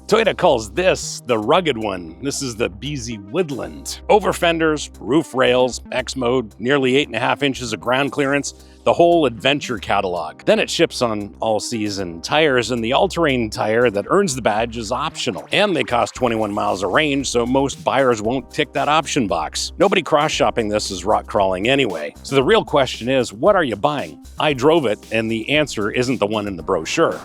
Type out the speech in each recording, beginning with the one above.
Toyota calls this the rugged one. This is the BZ Woodland. Over fenders, roof rails, X mode, nearly 8.5 inches of ground clearance, the whole adventure catalog. Then it ships on all-season tires, and the all-terrain tire that earns the badge is optional. And they cost 21 miles of range, so most buyers won't tick that option box. Nobody cross-shopping this is rock crawling anyway. So the real question is, what are you buying? I drove it, and the answer isn't the one in the brochure.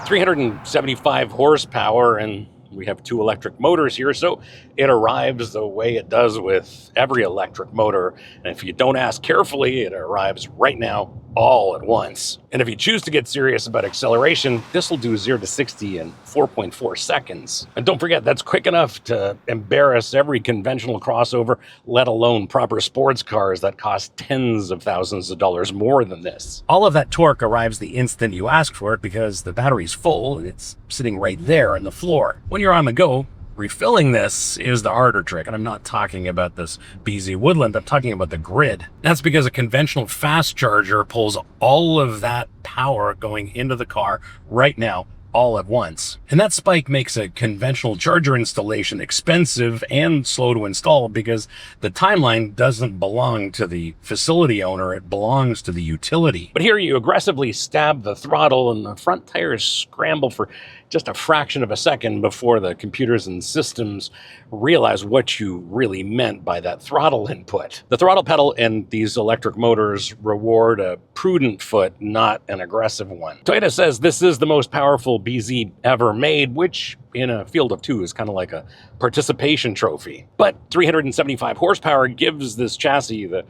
.375 horsepower, and we have 2 electric motors here, so it arrives the way it does with every electric motor. And if you don't ask carefully, it arrives right now all at once. And if you choose to get serious about acceleration, this will do 0 to 60 in 4.4 seconds. And don't forget, that's quick enough to embarrass every conventional crossover, let alone proper sports cars that cost tens of thousands of dollars more than this. All of that torque arrives the instant you ask for it because the battery's full and it's sitting right there on the floor. When you're on the go, refilling this is the harder trick, and I'm not talking about this BZ Woodland, I'm talking about the grid. That's because a conventional fast charger pulls all of that power going into the car right now, all at once. And that spike makes a conventional charger installation expensive and slow to install because the timeline doesn't belong to the facility owner, it belongs to the utility. But here you aggressively stab the throttle and the front tires scramble for just a fraction of a second before the computers and systems realize what you really meant by that throttle input. The throttle pedal and these electric motors reward a prudent foot, not an aggressive one. Toyota says this is the most powerful BZ ever made, which in a field of 2 is kind of like a participation trophy. But 375 horsepower gives this chassis the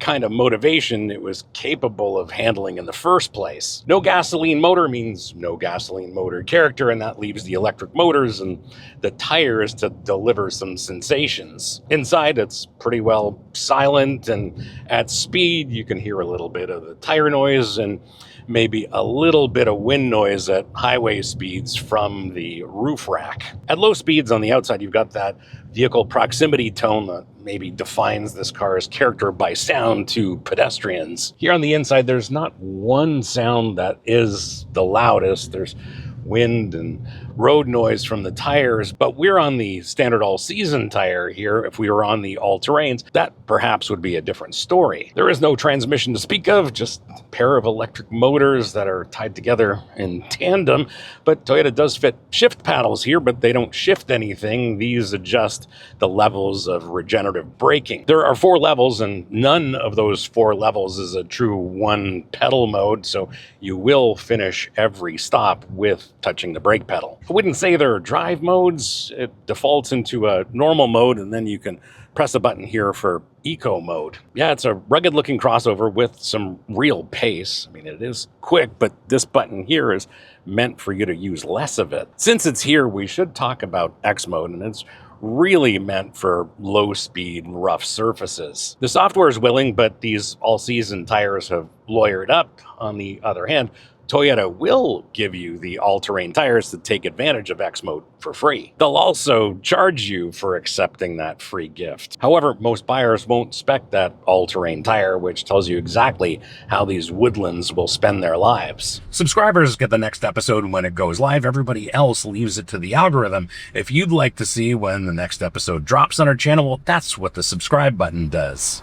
kind of motivation it was capable of handling in the first place. No gasoline motor means no gasoline motor character, and that leaves the electric motors and the tires to deliver some sensations. Inside, it's pretty well silent, and at speed, you can hear a little bit of the tire noise and maybe a little bit of wind noise at highway speeds from the roof rack. At low speeds on the outside, you've got that vehicle proximity tone that maybe defines this car's character by sound to pedestrians. Here on the inside, there's not one sound that is the loudest. There's wind and road noise from the tires, but we're on the standard all-season tire here. If we were on the all-terrains, that perhaps would be a different story. There is no transmission to speak of, just a pair of electric motors that are tied together in tandem, but Toyota does fit shift paddles here, but they don't shift anything. These adjust the levels of regenerative braking. There are 4 levels, and none of those 4 levels is a true one pedal mode, so you will finish every stop with touching the brake pedal. I wouldn't say there are drive modes. It defaults into a normal mode, and then you can press a button here for eco mode. Yeah, it's a rugged looking crossover with some real pace. I mean, it is quick, but this button here is meant for you to use less of it. Since it's here, we should talk about X mode, and it's really meant for low speed, rough surfaces. The software is willing, but these all-season tires have lawyered up. On the other hand, Toyota will give you the all-terrain tires to take advantage of X mode for free. They'll also charge you for accepting that free gift. However, most buyers won't spec that all-terrain tire, which tells you exactly how these Woodlands will spend their lives. Subscribers get the next episode when it goes live. Everybody else leaves it to the algorithm. If you'd like to see when the next episode drops on our channel, well, that's what the subscribe button does.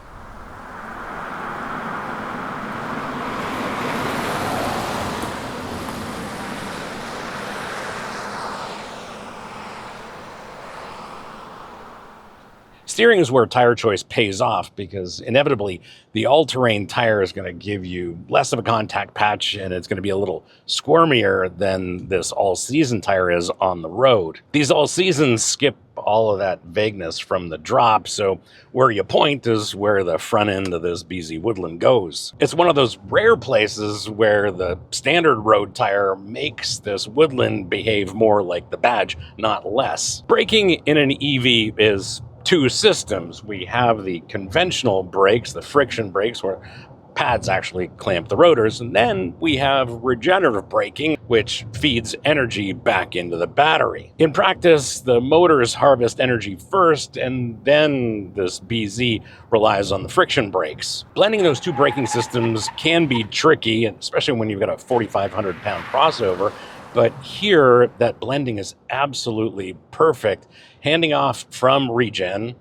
Steering is where tire choice pays off because inevitably the all-terrain tire is going to give you less of a contact patch and it's going to be a little squirmier than this all-season tire is on the road. These all-seasons skip all of that vagueness from the drop, so where you point is where the front end of this BZ Woodland goes. It's one of those rare places where the standard road tire makes this Woodland behave more like the badge, not less. Braking in an EV is 2 systems. We have the conventional brakes, the friction brakes, where pads actually clamp the rotors. And then we have regenerative braking, which feeds energy back into the battery. In practice, the motors harvest energy first, and then this BZ relies on the friction brakes. Blending those two braking systems can be tricky, especially when you've got a 4,500-pound crossover. But here, that blending is absolutely perfect. Handing off from regen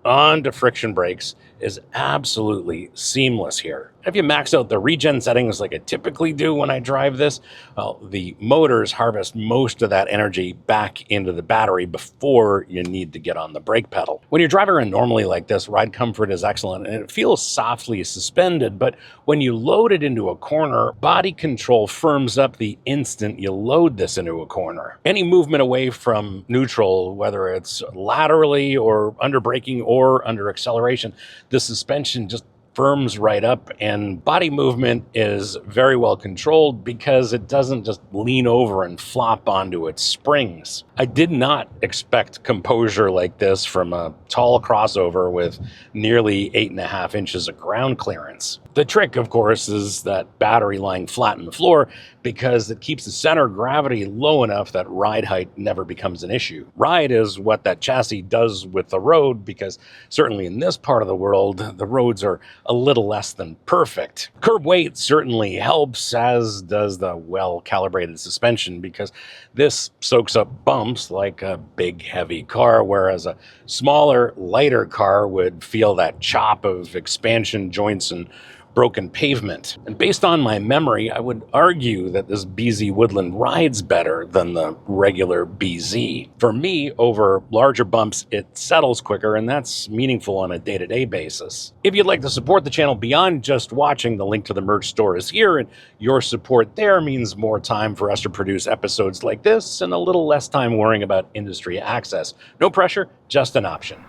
onto friction brakes is absolutely seamless here. If you max out the regen settings like I typically do when I drive this, well, the motors harvest most of that energy back into the battery before you need to get on the brake pedal. When you're driving around normally like this, ride comfort is excellent and it feels softly suspended, but when you load it into a corner, body control firms up the instant you load this into a corner. Any movement away from neutral, whether it's laterally or under braking or under acceleration, the suspension just firms right up, and body movement is very well controlled because it doesn't just lean over and flop onto its springs. I did not expect composure like this from a tall crossover with nearly 8.5 inches of ground clearance. The trick, of course, is that battery lying flat on the floor because it keeps the center of gravity low enough that ride height never becomes an issue. Ride is what that chassis does with the road because certainly in this part of the world, the roads are a little less than perfect. Curb weight certainly helps, as does the well-calibrated suspension, because this soaks up bumps like a big, heavy car, whereas a smaller, lighter car would feel that chop of expansion joints and broken pavement. And based on my memory, I would argue that this BZ Woodland rides better than the regular BZ. For me, over larger bumps, it settles quicker, and that's meaningful on a day-to-day basis. If you'd like to support the channel beyond just watching, the link to the merch store is here, and your support there means more time for us to produce episodes like this and a little less time worrying about industry access. No pressure, just an option.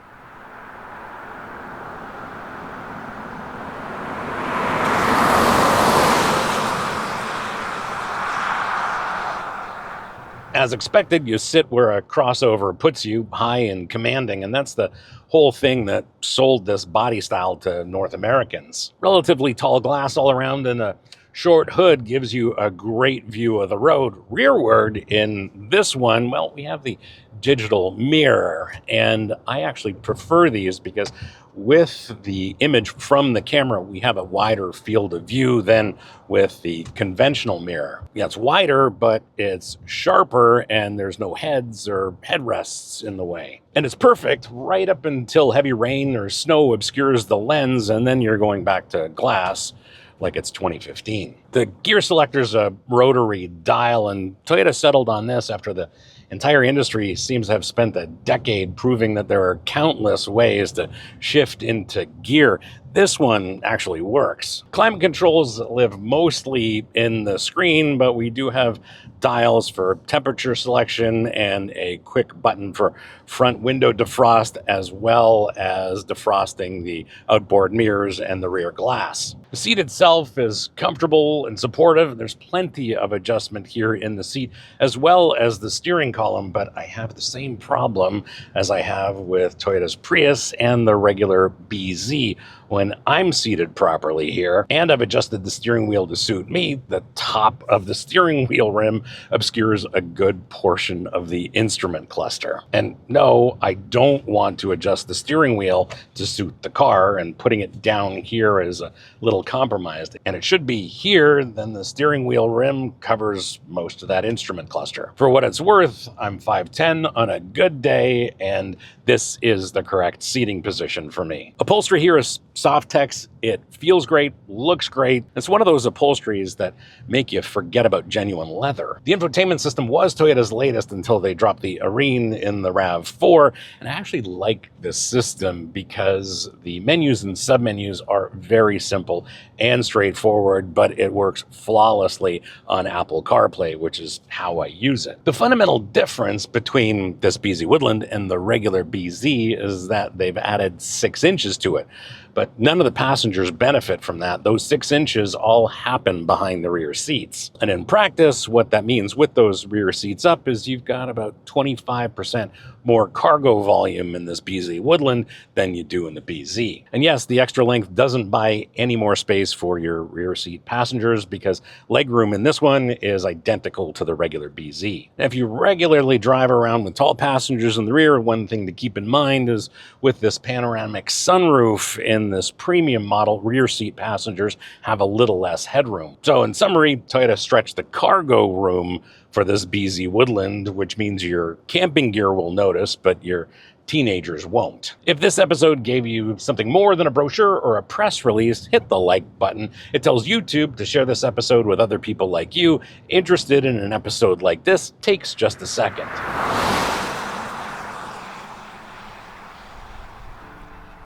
As expected, you sit where a crossover puts you, high and commanding, and that's the whole thing that sold this body style to North Americans. Relatively tall glass all around and a short hood gives you a great view of the road. Rearward in this one, well, we have the digital mirror, and I actually prefer these because with the image from the camera, we have a wider field of view than with the conventional mirror. Yeah, it's wider, but it's sharper, and there's no heads or headrests in the way. And it's perfect right up until heavy rain or snow obscures the lens, and then you're going back to glass like it's 2015. The gear selector's a rotary dial, and Toyota settled on this after the entire industry seems to have spent a decade proving that there are countless ways to shift into gear. This one actually works. Climate controls live mostly in the screen, but we do have dials for temperature selection and a quick button for front window defrost, as well as defrosting the outboard mirrors and the rear glass. The seat itself is comfortable and supportive. There's plenty of adjustment here in the seat, as well as the steering column, but I have the same problem as I have with Toyota's Prius and the regular BZ. When I'm seated properly here, and I've adjusted the steering wheel to suit me, the top of the steering wheel rim obscures a good portion of the instrument cluster. And no, I don't want to adjust the steering wheel to suit the car, and putting it down here is a little compromised. And it should be here, then the steering wheel rim covers most of that instrument cluster. For what it's worth, I'm 5'10" on a good day, and this is the correct seating position for me. Upholstery here is Softex. It feels great, looks great. It's one of those upholsteries that make you forget about genuine leather. The infotainment system was Toyota's latest until they dropped the Arene in the RAV4, and I actually like this system because the menus and submenus are very simple and straightforward, but it works flawlessly on Apple CarPlay, which is how I use it. The fundamental difference between this BZ Woodland and the regular BZ is that they've added 6 inches to it, but none of the passengers passengers benefit from that. Those 6 inches all happen behind the rear seats. And in practice, what that means with those rear seats up is you've got about 25% more cargo volume in this BZ Woodland than you do in the BZ. And yes, the extra length doesn't buy any more space for your rear seat passengers because legroom in this one is identical to the regular BZ. Now, if you regularly drive around with tall passengers in the rear, one thing to keep in mind is with this panoramic sunroof in this premium model, rear seat passengers have a little less headroom. So in summary, Toyota stretched the cargo room for this BZ Woodland, which means your camping gear will notice, but your teenagers won't. If this episode gave you something more than a brochure or a press release, hit the like button. It tells YouTube to share this episode with other people like you interested in an episode like this. Takes just a second.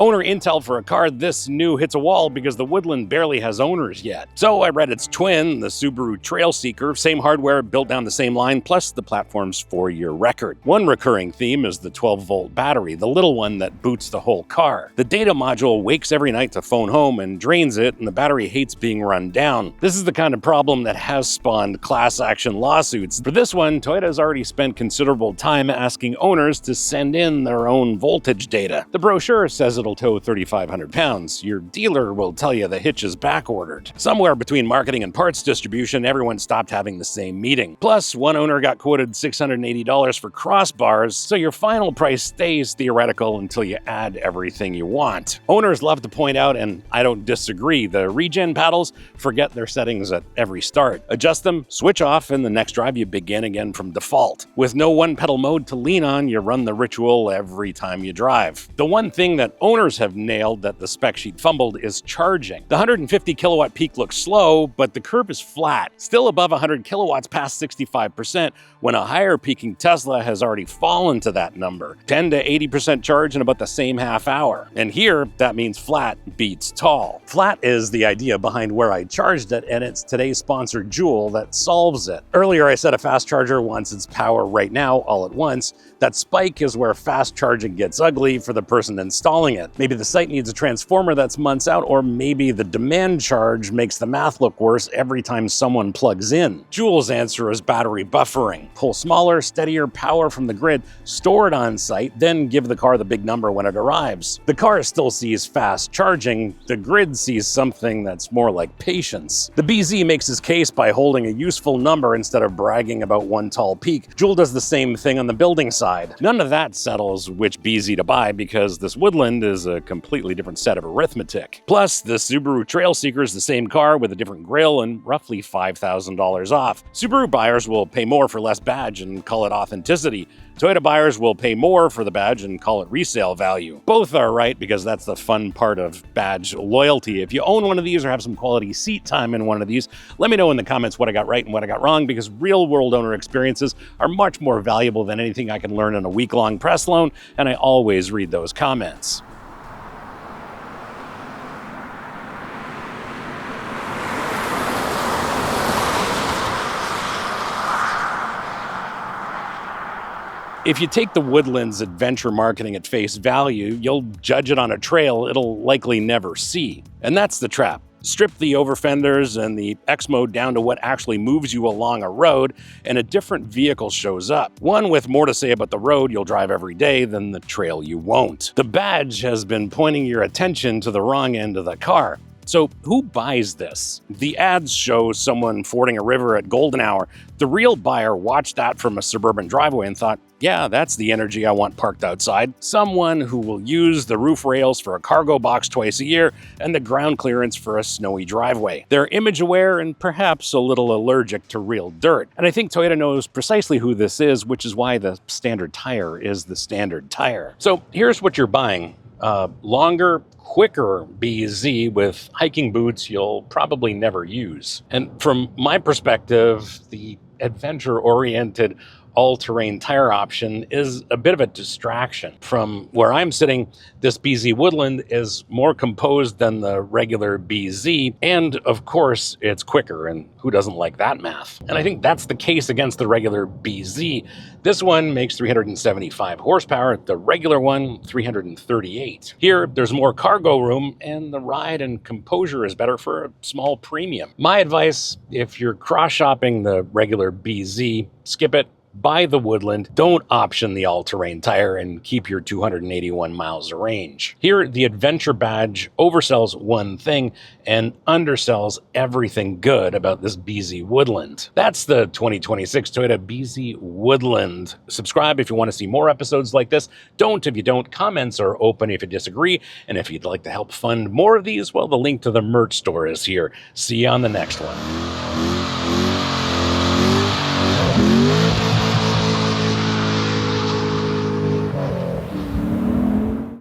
Owner intel for a car this new hits a wall because the Woodland barely has owners yet. So I read its twin, the Subaru Trailseeker, same hardware built down the same line, plus the platform's 4-year record. One recurring theme is the 12-volt battery, the little one that boots the whole car. The data module wakes every night to phone home and drains it, and the battery hates being run down. This is the kind of problem that has spawned class action lawsuits. For this one, Toyota's already spent considerable time asking owners to send in their own voltage data. The brochure says it'll tow 3,500 pounds. Your dealer will tell you the hitch is back-ordered. Somewhere between marketing and parts distribution, everyone stopped having the same meeting. Plus, one owner got quoted $680 for crossbars, so your final price stays theoretical until you add everything you want. Owners love to point out, and I don't disagree, the regen paddles forget their settings at every start. Adjust them, switch off, and the next drive you begin again from default. With no one-pedal mode to lean on, you run the ritual every time you drive. The one thing that owners have nailed that the spec sheet fumbled is charging. The 150 kilowatt peak looks slow, but the curve is flat, still above 100 kilowatts past 65%, when a higher peaking Tesla has already fallen to that number. 10 to 80% charge in about the same half hour. And here, that means flat beats tall. Flat is the idea behind where I charged it, and it's today's sponsor, Joule, that solves it. Earlier, I said a fast charger wants its power right now, all at once. That spike is where fast charging gets ugly for the person installing it. Maybe the site needs a transformer that's months out, or maybe the demand charge makes the math look worse every time someone plugs in. Joule's answer is battery buffering. Pull smaller, steadier power from the grid, store it on site, then give the car the big number when it arrives. The car still sees fast charging, the grid sees something that's more like patience. The BZ makes his case by holding a useful number instead of bragging about one tall peak. Joule does the same thing on the building side. None of that settles which BZ to buy because this Woodland is a completely different set of arithmetic. Plus, the Subaru Trailseeker is the same car with a different grille and roughly $5,000 off. Subaru buyers will pay more for less badge and call it authenticity. Toyota buyers will pay more for the badge and call it resale value. Both are right because that's the fun part of badge loyalty. If you own one of these or have some quality seat time in one of these, let me know in the comments what I got right and what I got wrong, because real-world owner experiences are much more valuable than anything I can learn in a week-long press loan, and I always read those comments. If you take the Woodland's adventure marketing at face value, you'll judge it on a trail it'll likely never see. And that's the trap. Strip the over-fenders and the X mode down to what actually moves you along a road, and a different vehicle shows up. One with more to say about the road you'll drive every day than the trail you won't. The badge has been pointing your attention to the wrong end of the car. So who buys this? The ads show someone fording a river at golden hour. The real buyer watched that from a suburban driveway and thought, yeah, that's the energy I want parked outside. Someone who will use the roof rails for a cargo box twice a year and the ground clearance for a snowy driveway. They're image aware and perhaps a little allergic to real dirt. And I think Toyota knows precisely who this is, which is why the standard tire is the standard tire. So here's what you're buying. Longer, quicker BZ with hiking boots you'll probably never use. And from my perspective, the adventure-oriented all-terrain tire option is a bit of a distraction. From where I'm sitting, this BZ Woodland is more composed than the regular BZ, and of course, it's quicker, and who doesn't like that math? And I think that's the case against the regular BZ. This one makes 375 horsepower, the regular one 338. Here, there's more cargo room, and the ride and composure is better for a small premium. My advice, if you're cross-shopping the regular BZ, skip it. Buy the Woodland, don't option the all-terrain tire, and keep your 281 miles of range. Here, the Adventure badge oversells one thing and undersells everything good about this BZ Woodland. That's the 2026 Toyota BZ Woodland. Subscribe if you want to see more episodes like this. Don't if you don't. Comments are open if you disagree. And if you'd like to help fund more of these, well, the link to the merch store is here. See you on the next one.